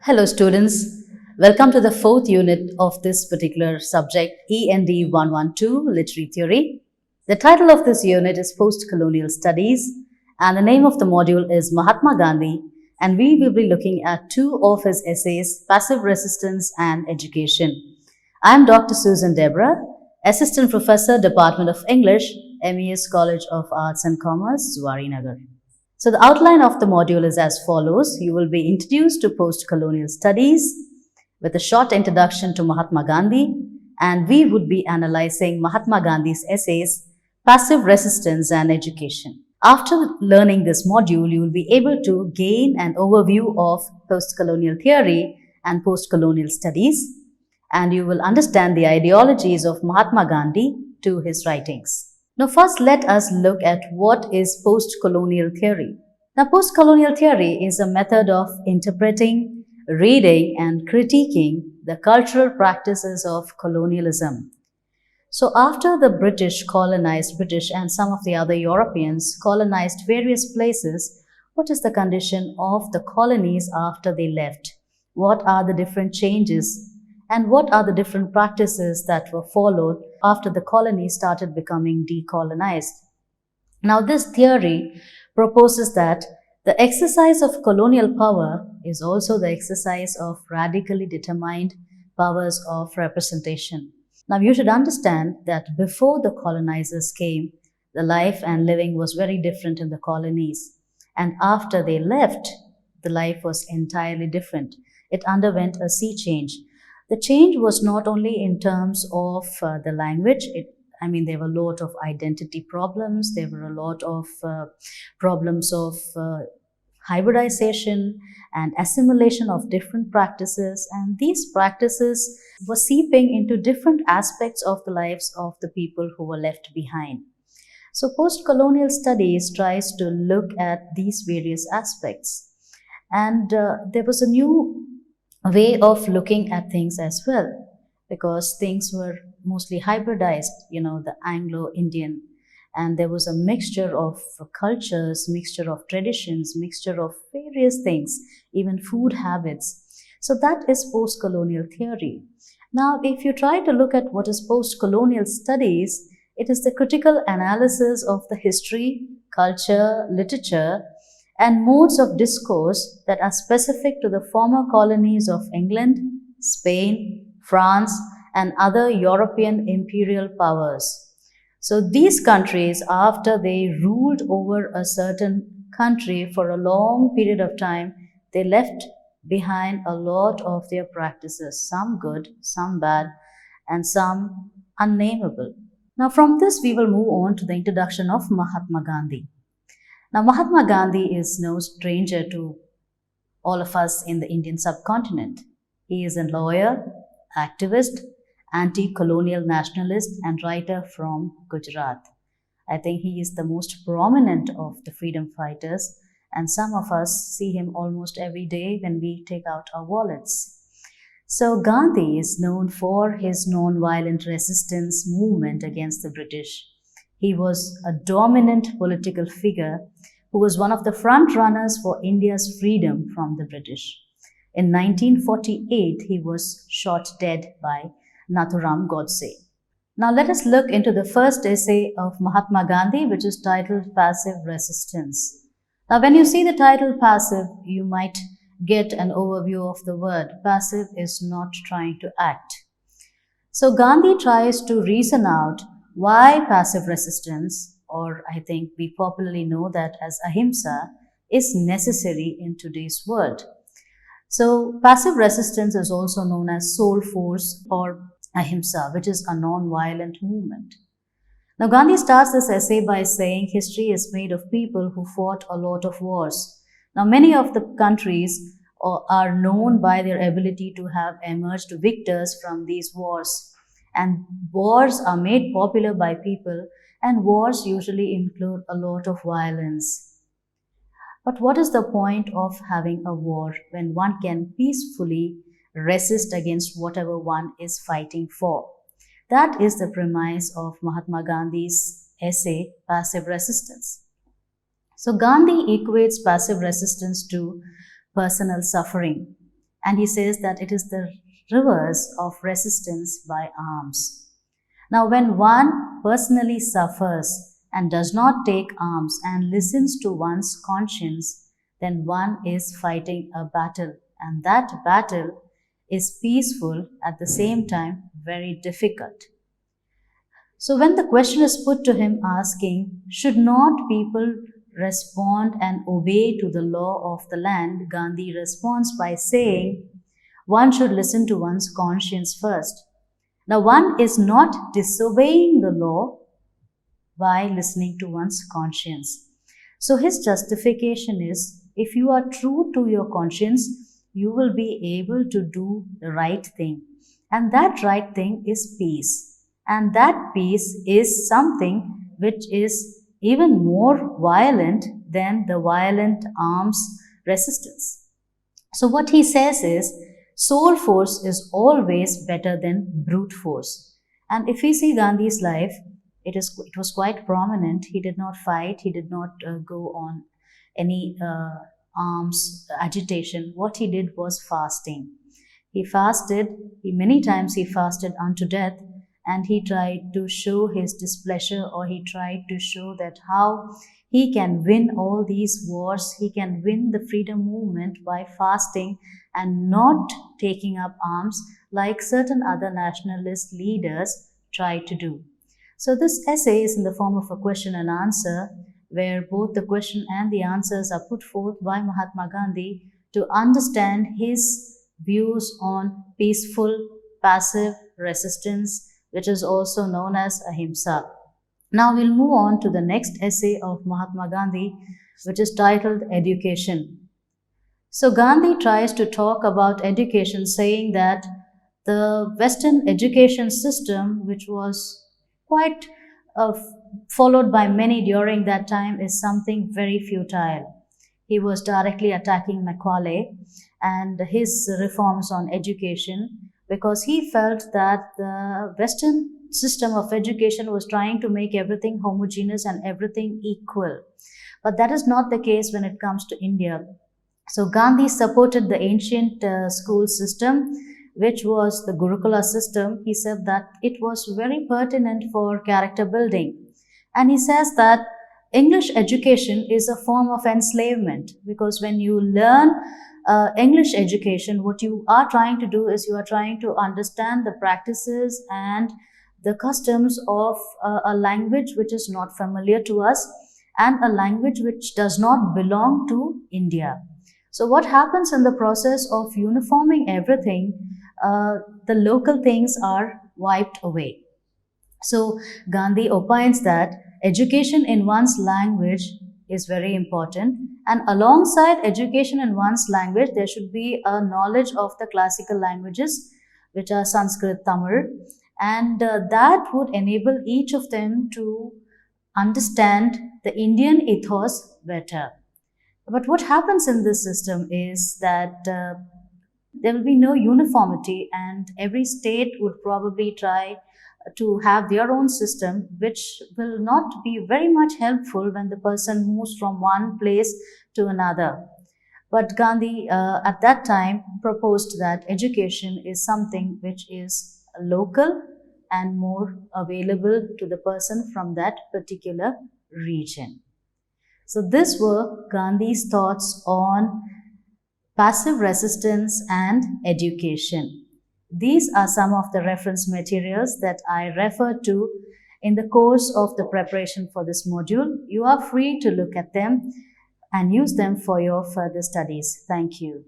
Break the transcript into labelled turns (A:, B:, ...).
A: Hello students, welcome to the fourth unit of this particular subject, END112 Literary Theory. The title of this unit is Postcolonial Studies and the name of the module is Mahatma Gandhi, and we will be looking at two of his essays, Passive Resistance and Education. I am Dr. Susan Deborah, Assistant Professor, Department of English, MES College of Arts and Commerce, Zuarinagar. So the outline of the module is as follows. You will be introduced to post-colonial studies with a short introduction to Mahatma Gandhi, and we would be analyzing Mahatma Gandhi's essays, Passive Resistance and Education. After learning this module, you will be able to gain an overview of post-colonial theory and post-colonial studies, and you will understand the ideologies of Mahatma Gandhi to his writings. Now first let us look at what is post-colonial theory. Now post-colonial theory is a method of interpreting, reading and critiquing the cultural practices of colonialism. So after the British and some of the other Europeans colonized various places, what is the condition of the colonies after they left? What are the different changes? And what are the different practices that were followed after the colony started becoming decolonized? Now, this theory proposes that the exercise of colonial power is also the exercise of radically determined powers of representation. Now, you should understand that before the colonizers came, the life and living was very different in the colonies. And after they left, the life was entirely different. It underwent a sea change. The change was not only in terms of the language. There were a lot of identity problems. There were a lot of problems of hybridization and assimilation of different practices. And these practices were seeping into different aspects of the lives of the people who were left behind. So post-colonial studies tries to look at these various aspects. And there was a new way of looking at things as well, because things were mostly hybridized, the Anglo-Indian, and there was a mixture of cultures, mixture of traditions, mixture of various things, even food habits. So that is post-colonial theory. Now, if you try to look at what is post-colonial studies, it is the critical analysis of the history, culture, literature, and modes of discourse that are specific to the former colonies of England, Spain, France, and other European imperial powers. So these countries, after they ruled over a certain country for a long period of time, they left behind a lot of their practices, some good, some bad, and some unnameable. Now from this, we will move on to the introduction of Mahatma Gandhi. Now, Mahatma Gandhi is no stranger to all of us in the Indian subcontinent. He is a lawyer, activist, anti-colonial nationalist, and writer from Gujarat. I think he is the most prominent of the freedom fighters, and some of us see him almost every day when we take out our wallets. So, Gandhi is known for his non-violent resistance movement against the British. He was a dominant political figure who was one of the front runners for India's freedom from the British. In 1948, he was shot dead by Nathuram Godse. Now let us look into the first essay of Mahatma Gandhi, which is titled Passive Resistance. Now when you see the title passive, you might get an overview of the word. Passive is not trying to act. So Gandhi tries to reason out why passive resistance, or I think we popularly know that as ahimsa, is necessary in today's world. So passive resistance is also known as soul force or ahimsa, which is a non-violent movement. Now Gandhi starts this essay by saying history is made of people who fought a lot of wars. Now many of the countries are known by their ability to have emerged victors from these wars. And wars are made popular by people, and wars usually include a lot of violence. But what is the point of having a war when one can peacefully resist against whatever one is fighting for? That is the premise of Mahatma Gandhi's essay, Passive Resistance. So Gandhi equates passive resistance to personal suffering. And he says that it is the reverse of resistance by arms. Now, when one personally suffers and does not take arms and listens to one's conscience, then one is fighting a battle, and that battle is peaceful at the same time very difficult. So, when the question is put to him asking, should not people respond and obey to the law of the land, Gandhi responds by saying, one should listen to one's conscience first. Now, one is not disobeying the law by listening to one's conscience. So, his justification is if you are true to your conscience, you will be able to do the right thing. And that right thing is peace. And that peace is something which is even more violent than the violent arms resistance. So, what he says is, soul force is always better than brute force. And if we see Gandhi's life, it was quite prominent. He did not fight, he did not go on any arms agitation. What he did was fasting. He fasted, many times he fasted unto death, and he tried to show his displeasure, or he tried to show that how he can win all these wars, he can win the freedom movement by fasting and not taking up arms like certain other nationalist leaders try to do. So this essay is in the form of a question and answer, where both the question and the answers are put forth by Mahatma Gandhi to understand his views on peaceful, passive resistance, which is also known as ahimsa. Now we'll move on to the next essay of Mahatma Gandhi, which is titled Education. So Gandhi tries to talk about education, saying that the Western education system, which was quite followed by many during that time, is something very futile. He was directly attacking Macaulay and his reforms on education, because he felt that the Western system of education was trying to make everything homogeneous and everything equal. But that is not the case when it comes to India. So Gandhi supported the ancient school system, which was the Gurukula system. He said that it was very pertinent for character building. And he says that English education is a form of enslavement, because when you learn English education, what you are trying to do is you are trying to understand the practices and the customs of a language which is not familiar to us, and a language which does not belong to India. So what happens in the process of uniforming everything, the local things are wiped away. So Gandhi opines that education in one's language is very important, and alongside education in one's language, there should be a knowledge of the classical languages, which are Sanskrit, Tamil, and that would enable each of them to understand the Indian ethos better. But what happens in this system is that there will be no uniformity, and every state would probably try to have their own system, which will not be very much helpful when the person moves from one place to another. But Gandhi at that time proposed that education is something which is local and more available to the person from that particular region. So these were Gandhi's thoughts on passive resistance and education. These are some of the reference materials that I referred to in the course of the preparation for this module. You are free to look at them and use them for your further studies. Thank you.